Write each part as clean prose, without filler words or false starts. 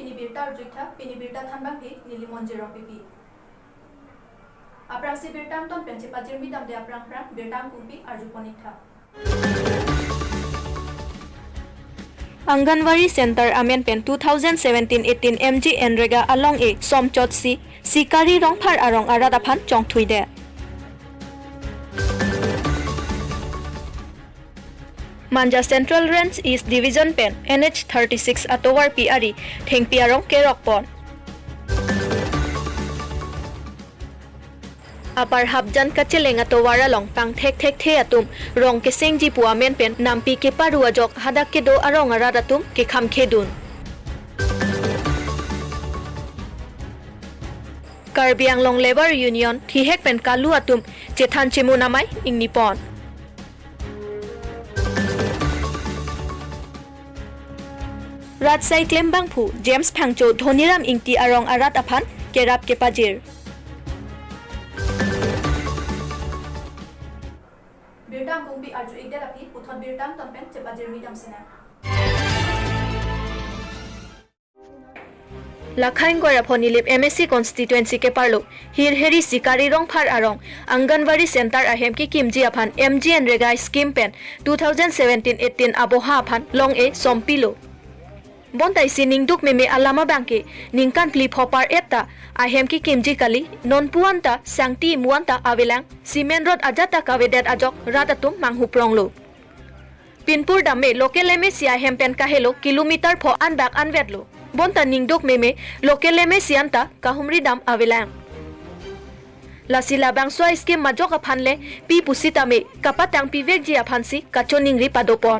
pinibirta arjuitha pinibirta thanbang hi nilimonje rong pipi aprang si birtam ton penche pajir midam de aprang prang birtam kumpi arjuponitha Anganwari Center Amen Pen 2017-18 MG Enrega along a Somchot si Sikari rong phar arong aradaphan chong thuide Manja Central Range East Division Pen NH36 Atowar PRE Thengpiarong Kerokpon Apar Habjan Kacheleng Atowar along Pang Thek Thek The Atum Rong Kesengji Puamen Pen Nampi ke Parua Jok Hadak ke do arong aradatum ke kham khedun Karbi Anglong Labor Union Thihek Pen Kalu Atum Chethan Chemu Namai ing Nipon Ratsai Klembang Phu James Phangcho Dhoniram Ingti Arong Arat Aphan Kerap Kepajir Birtam kumpi arju igderapi uthon birtam tonpen chepajir midam sena Lakhain Gora Phonilip MSC constituency ke parlo Hirheri Sikari rong phar arong Anganwari Center ahem ki kimji aphan MG Enrega scheme pen 2017-18 aboha aphan long e sompilo Bontai siningduk meme alama bangke ningkan flip hopper etta ahem ki kimji kali non puanta sangti muanta avelang cement road ajata kavedet ajok ratatum manghu pronglo Pinpur damme local MSC ahem pen kahelo kilometer pho anbak anvedlo Bonta ningduk meme local MSC anta kahumri dam avelang Lasila bangswa scheme majok aphanle pi pusitame kapatang pivek ji aphansi kachoningri padopon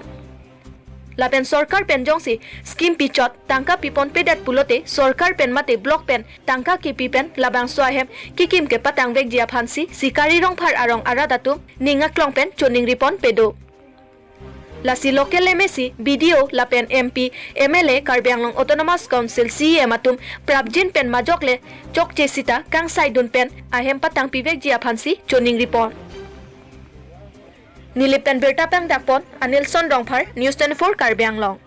Lapen Sorkar pen jongsi scheme pichot tangka pipon pedat pulote Sorkar pen mate block pen tangka ki pipen labang swahem kikim ke patang vek jia phansi sikari rong phar arong aradatum ninga klong pen choning ripon pedo Lasi local MSC BDO lapen MP MLA Karbi Anglong Autonomous Council CEM atum prabjin pen majokle chok chesita kang saidun pen ahem patang pivek jia phansi choning ripon Niliptan Bertapang Dakpon, Anilson Rongphar, News.News Karbi Anglong.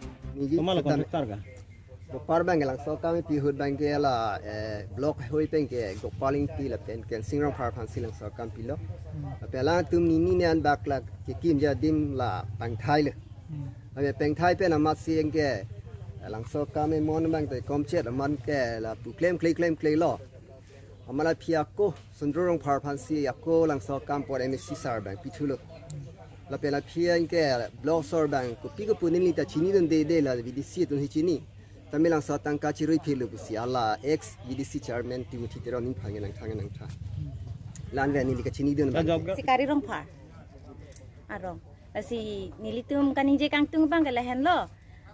Parbang lang so kami pihud bangke la block hoi pengke gopaling ti la pen ken singrong phar phan silang so kam pilo pela tum ni an bakla ki kim ja dim la pangthai le ame pengthai pen amat sieng ke lang so kami mon bang te komchet man ke la pu claim lo amala phia ko sundrong phar phan si ako lang so kam por MSC sar bang pithulo la pela phia ke block sor bang ko pi ko punin ta chini don de la VDC tun hi chini Tamilang sa tangka chirui philu busi ala ex VDC chairman Timothy Teroning phangen nang tha lan ve ni ka chini don sikari rong phar arong asi nilitum kaning je kang tung bang la hen lo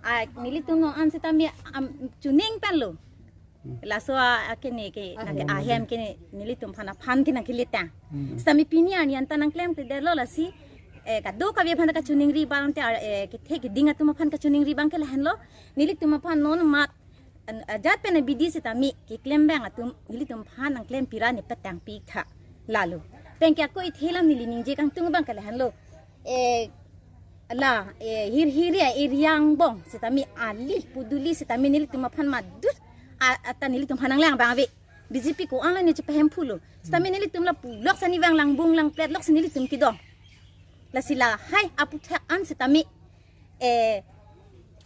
a nilitum no an sitami chuning pan lo la so akene ke na ke ahem ke nilitum phana phan ke na kilita sami pini ani an tanang claim te de lo la si ka do ka ve phana ka chuning ri bang te ke the ke dinga tuma phan ka chuning ri bang ke la hen lo nilik tuma phan non mat jat pe na bidi se tami ke claim bang atum nilik tum phan ang claim pira ne patang pi kha lalu pengkya ko ithelam nili ningje kang tung bang ke la hen lo la hir eriang bong se tami ali puduli se tami nilik tuma phan mat dur ata nilik tum phanang lang bang ve BJP ko ang ni chepahem phulo se tami nilik tum la pulok sani bang lang bung lang plet lok sini nilik tum ki dong la sila hai aputha an setami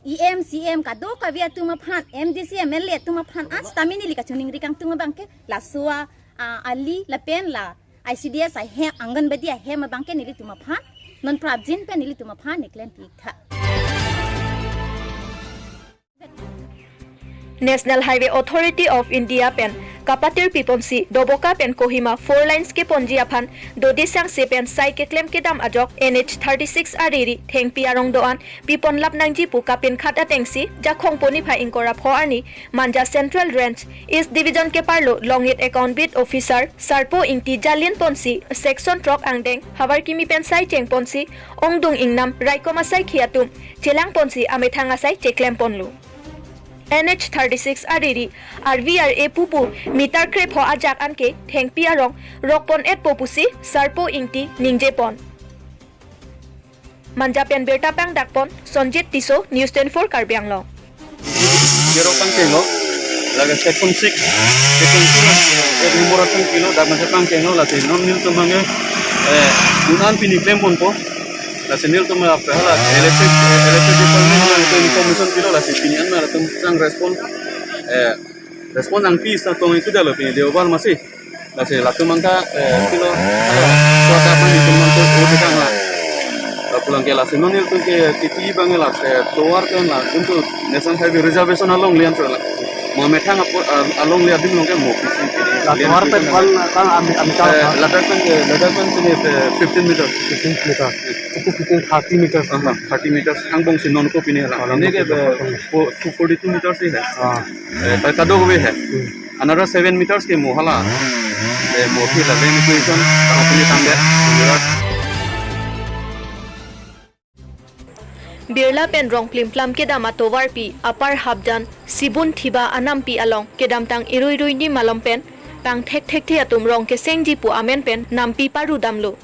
EMCM ka do ka via tuma phan MDC MLA tuma phan as tamini lika chuning rikang tuma bangke la suwa ali la pen la ICDS I he anganbadi I he ma bangke nili tuma phan non prabjin pen nili tuma phan niklen pikha National Highway Authority of India pen Kapatir Piponsi Doboka pen Kohima 4 lines ke ponji aphan dodisang se pen sai ke claim ke dam ajok NH36 ariri thengpi arong doan pipon lap nangji pu kapin khata tengsi jakhong poni pha ingkora pho ani Manja Central Range East Division ke parlo longit account bit officer Sarpo ingti Jalin Ponsi section truck angdeng hawar kimi pen sai cheng ponsi ongdung ingnam raikoma sai khiatum chelang ponsi amethanga sai cheklem ponlu NH36 ariri RVRA pupu meter krep ho ajak anke thengpi arong rokpon et popusi sarpo ingti ningjepon manjapen berta pang dakpon Sonjit Tiso News.News Karbi Anglong Yero pang telo laga second 6 numeraton kilo da masih pangke no la non nil to mange unan pini claim pon po la senil to ma phala electric department ma to information kilo la pini an ma to sang respon ang pis na to itu dalo pini deobal masih la se la to mangka kilo so ta pani to man to o ta la pulang ke la se non nil to ke tipi bange la towar kan la untuk national highway reservation along lian to la mau metang along lihat di belum kan mau kisi. Luar pen kan ambil Ledakan sini 15 meter. 15 meter. Itu 30 meter. 30 meter. Hangbong si non kopi ni lah. Ini ke 42 meter sih है. Terkadang gue है. Another 7 meters ke mau hala. Mau kita lane equation. Kalau punya tangga. Birla pen rong plim plam ke dama towar pi apar habdan sibun thiba anam pi along ke dam tang irui ni malom pen pang thek the atum rong ke sengji pu amen pen nampi paru damlo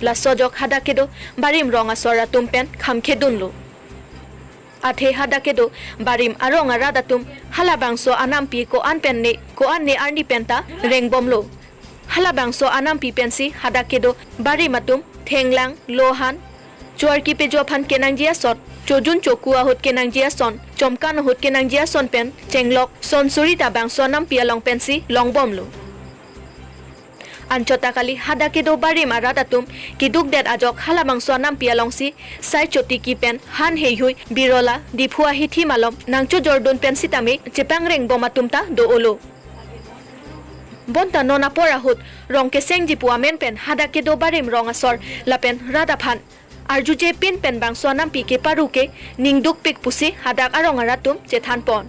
la sojok hada kedo barim rong asora tum pen kham khedunlo athe hada kedo barim arong ara datum hala bangso anam pi ko an ne arni penta reng bomlo hala bangso anam pi pensi hada kedo barim atum thenglang lohan Chuar ki pe jo phan kenang jia sot chojun chokua hot kenang jia son chomkan hot kenang jia son pen chenglok son suri ta bang sonam pia long pensi long bom lo anchota kali hada ke do bari mara datum ki duk det ajok hala bang sonam pia long si sai choti ki pen han hei hui birola diphua hi thi malom nangcho jordan pensi tame chepang reng bomatum ta do olo bonta nona pora hot rong ke sengji puamen pen hada ke do barim rong asor lapen rada phan Arju je pin pen bang sonam pi ke paru ke ningduk pik pusi hadak arong aratum chethan pon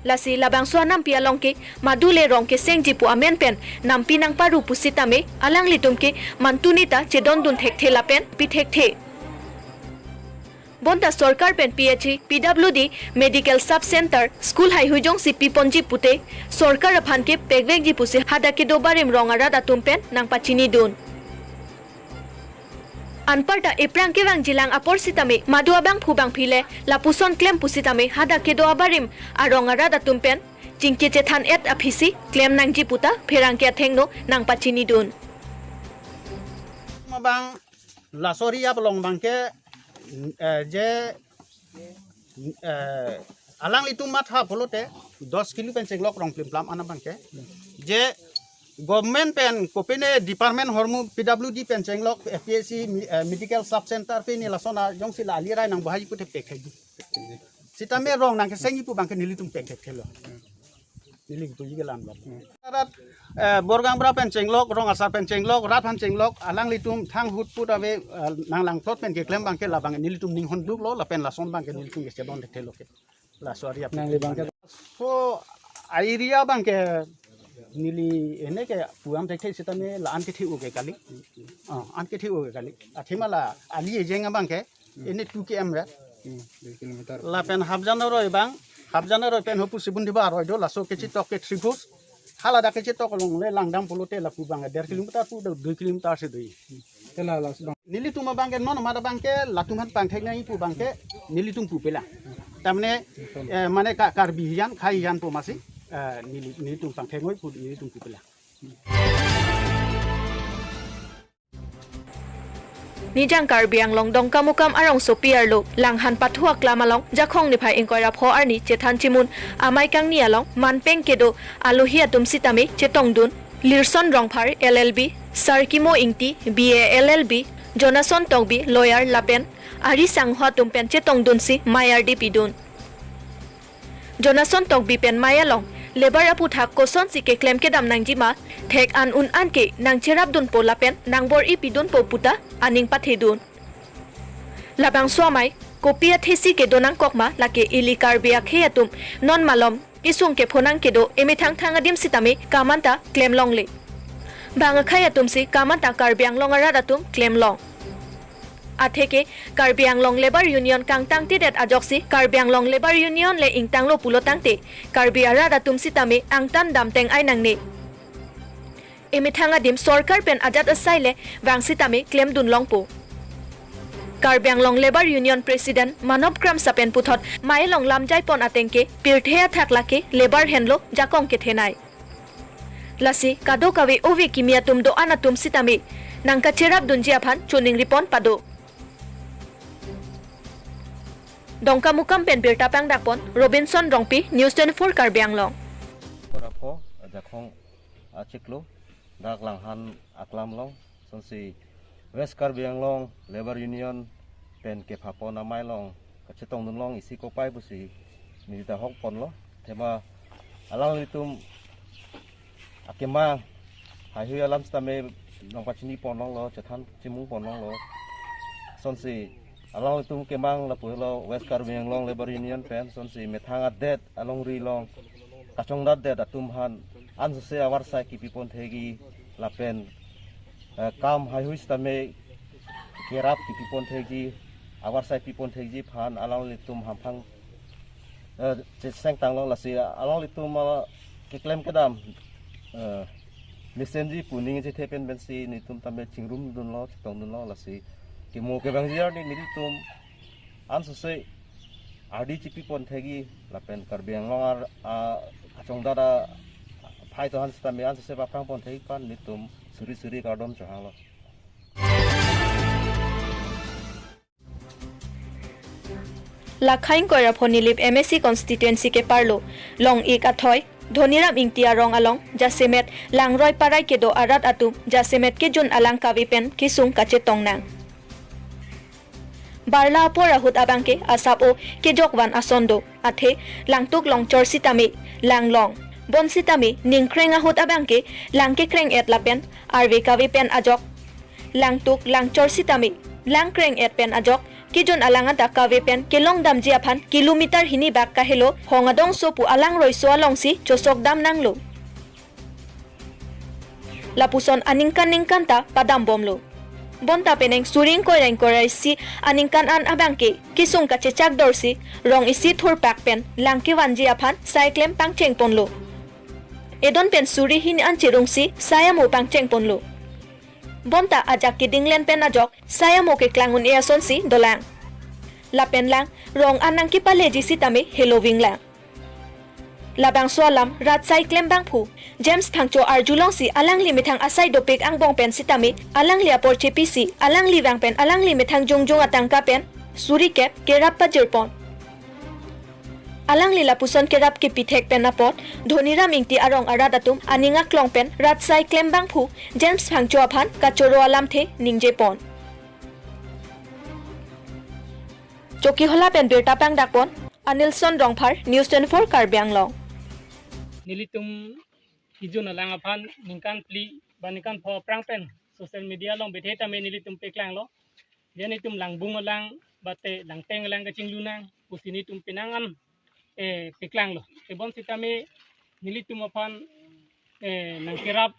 lasi labang sonam pi along ke madule rong ke sengji pu amen pen nampi nang paru pusi tame alang litum ke mantunita chedon dun thek thela pen pi thek the bonta sarkar pen PHE PWD medical sub center school hai hujong CP ponji pute sarkar aphan ke pegvek ji pusi hadak ke dobarim rong ara datum pen nang pachini dun Anparta eprang ke bang jilang apor sitame madua bang phubang phile lapuson claim pusitame hada ke do abarim arong ara datum pen jingke chethan et aphisi claim nangji puta pherang ke thengno nang pachini dun bang la soria belong bang ke je alang itu mat ha bolote 10 kilo pen ceglok rong plim plam ana bang ke je Government pen kopene department hormu PWD pen cenglok FPSC medical sub center pe ni lasona jong sila alirai nang bahai ku tek tek sitame rong nang sengi pu bang ke nilitum tek tek thelo nili tu yigelan ba rat borgang bra pen cenglok rong asar pen cenglok rat han cenglok alang litum thang hut pu dawe nang lang tot pen ke klem bang ke la bang nilitum ning hon duk lo la pen lason bang ke nilitum ke sedon tek thelo ke la sori ap nang li bang ke so area bang ke nili ene ke puam tek thei sitame la an ke thiu ke kali an ke thiu ke kali athimala ali ejenga bang ke ene 2 km ra 2 kilometer la pen habjana roi bang habjana roi pen hopu sibun diba roi do la so ke chitok ke tribus hala da ke chitok long le langdam polote la pu bang 1.5 kilometer pu 2 kilometer se doi tela la nili tuma bang ke non ma da bang ke latum han pang thek nai pu bang ke nili tum pu pela tamne mane karbi yan khai yan pu masi nili tung pang thengoi pu nili tung pupela Nijang Karbi ANGLONG dongkamukam arong sopiar lo langhan pathuak lamalong jakhong ni phai inkoira pho arni chethan chimun amai kang ni along manpeng kedo alohia tumsitame chetong dun lirson rongphar LLB sarkimo ingti BA LLB Jonason Togbi lawyer lapen ari sanghwa tumpen chetong dun si mayar di pidun Jonason Togbi pen mayalong lebar apu thak koson si ke claim ke dam nangji ma thek an un an ke nang cherap dun po lapen nang bor ipidun po puta aning pathedun labang swamai kopia thesi ke donang kokma lake ili karbia kheatum non malom isung ke phonang ke do emithang thangadim sitame kamanta claim long le banga khayatum si kamanta karbi anglong ara datum claim long atheke Karbi Anglong Labor Union kang tangti det ajoksi Karbi Anglong Labor Union le ingtanglo pulo tangte Karbi ara datum sitame angtan damteng ai nangne emithanga dim sarkar pen ajat asaile wang sitame claim dun longpo Karbi Anglong Labor Union President Manobgram Sapen Puthot Mailong Lamjai Pon Atengke Pirthea Thaklake Labor Henlo Jakong Kethenai Lasi Kado Kawe Ovi Kimia Tumdo Anatum Sitami Nangka Cherap Dunjia Phan Chuning Ripon Pado Dongka Mukam Pen Birta Pang Dakpon Robinson Rongpi News.News Karbi Anglong Rapo Jakong Achiklo Dak Langhan Aklam Long Sonsi West Karbi Anglong Labor Union Pen Ke Phapo Namai Long Kachetong Nun Long Isi Ko Pai Busi Nita Hok Pon Lo Tema Alang Litum Akema Hayu Alam Stame Long Pachini Pon Long Lo Chethan Chimung Pon Long Lo Sonsi Alang Litum Kemang Lapu Lo West Karbi Anglong Labor Union Pen Sonsi Methang Adet Along Ri Long Kachong Dat Atum Han Ansuse Awar Sai Kipi Pon Thegi Lapen Kam Hayu Stame Kerap Kipi Pon Thegi Awar Sai Pipon Thegi Phan Alang Litum Hampang Seng Tang Long Lasi Alang Litum Kiklem Kedam Mesenji Puning Je Tepen Bensi Nitum Tame Chingrum Dun Lo Tong Dun Lo Lasi Kimo Kebang Jiar Ni Nitum Ansuse Adi Chipi Pon Thegi Lapen Karbi Anglong Kachong Dada Pai to Han Stame Ansuse Bapang Pon Thegi Pan Nitum Suri Kardom Chahang Lo Lakhain Koira Phonilip MSC constituency ke parlo long ik athoy Dhoniram Ingtia Rong Along Jasemet Langroi Parai Kedo Arat Atum Jasemet ke Jun Alang Kavipen Kisung Kache Tongnang Barla Porahut Abangke Asap O Kejokwan Asondo Athe Langtuk Long Chorsitami Langlong Bonsitami Ningkreng Ahut Abangke Langke Kreng Et Lapen Arve Kavipen Ajok Langtuk Lang Chorsitami Langkreng Et Pen Ajok Kijon alangan da kavepen kelong dam jiaphan kilometer hini bak ka helo hongadong sopu alang roi so along si chosok dam nanglo lapuson aningkan ta padam bomlo bonta peneng suring koireng korai si aningkan an abangke kisung ka chechak dorsi rong isi thur pak pen langki wan jiaphan cyclem pangcheng ponlo edon pen suri hini an chirung si sayamo pangcheng ponlo Bonta ajak kidinglen pen ajok saya mo ke klangun eason si dolang lapen lang rong anang ki paleji sitame helowing lang labang soalam rat sai klem bang phu James phangcho arjulong si alang li mithang asai dopik ang bong pen sitame alang li apor chepisi alang li wang pen alang li mithang jongjong atang ka pen suri kep kerap pa jirpon Alang lila puson kerap ke pithek pen apot Dhoniram Ingti Arong Aradatum Aninga Klong pen Ratsai Klembang Phu James Phangcho Aphan Kachoro Alam The Ningje Pon Choki Hola pen Birta Pang Dakpon Anilson Rongphar News.News Karbi Anglong Nilitum Kijun Alang Aphan Ningkan Pli Banikan Pho Prang pen Social media long bethe tame nilitum peklang lo Janitum Langbung Alang Bate Langteng Alang Kaching Lunang Pusinitum Pinangan Piklang lo. Ebon sitame nilitum apan nangkirap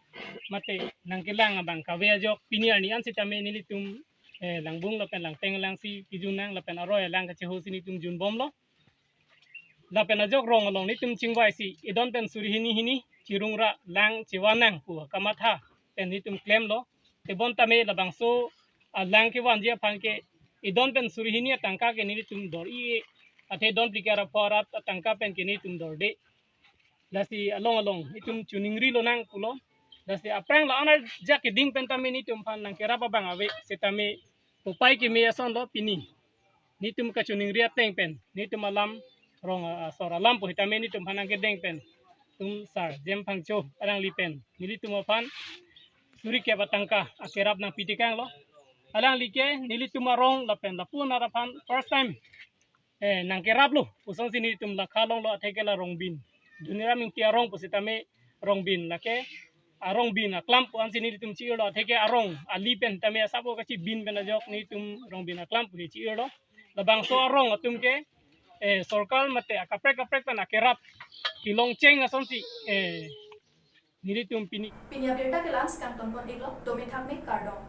mate nangkilang abang kawe ajok piniar nian sitame nilitum langbung lapen langteng lang si kijunang lapen aroy lang kaceho sinitum junbom lo. Lapen ajok rong along nitum chingwai si edon pen suri hini cirungra lang ciwanang pu kamatha pen nitum claim lo. Ebon tame labang so lang ke wanjia panke edon pen suri hini tangka ke nilitum dor i Ate don pikara parat tangka pen kini tum dorde. Dasi along itum chuningri lo nang pulo. Dasi aprang la anar jak ding pen tami ni tum pan nang kerapa bang awe setame upai ki me ason lo pini. Ni tum ka chuningri ateng pen. Ni tum alam rong sor alam po hitame ni tum panang kedeng pen. Tum sar jem pangcho arang li pen. Ni tum apan suri ke batangka akerap nang pitikang lo. Alang like nili tum arong la pen la pun arapan first time nangkerap lo usong sini tum lakalong lo atekela rongbin dunia mingti arong pusitame rongbin lake arong bin aklam pu an sini tum chiir lo ateke arong alipen tame asapo kachi bin ben ajok ni tum rongbin aklam pu chiir lo labang so arong atum ke sorkal mate akaprek pan akerap kilong cheng ason si nili tum pini Pinya Birta ke lans kantong pon iglo domin thak me kardong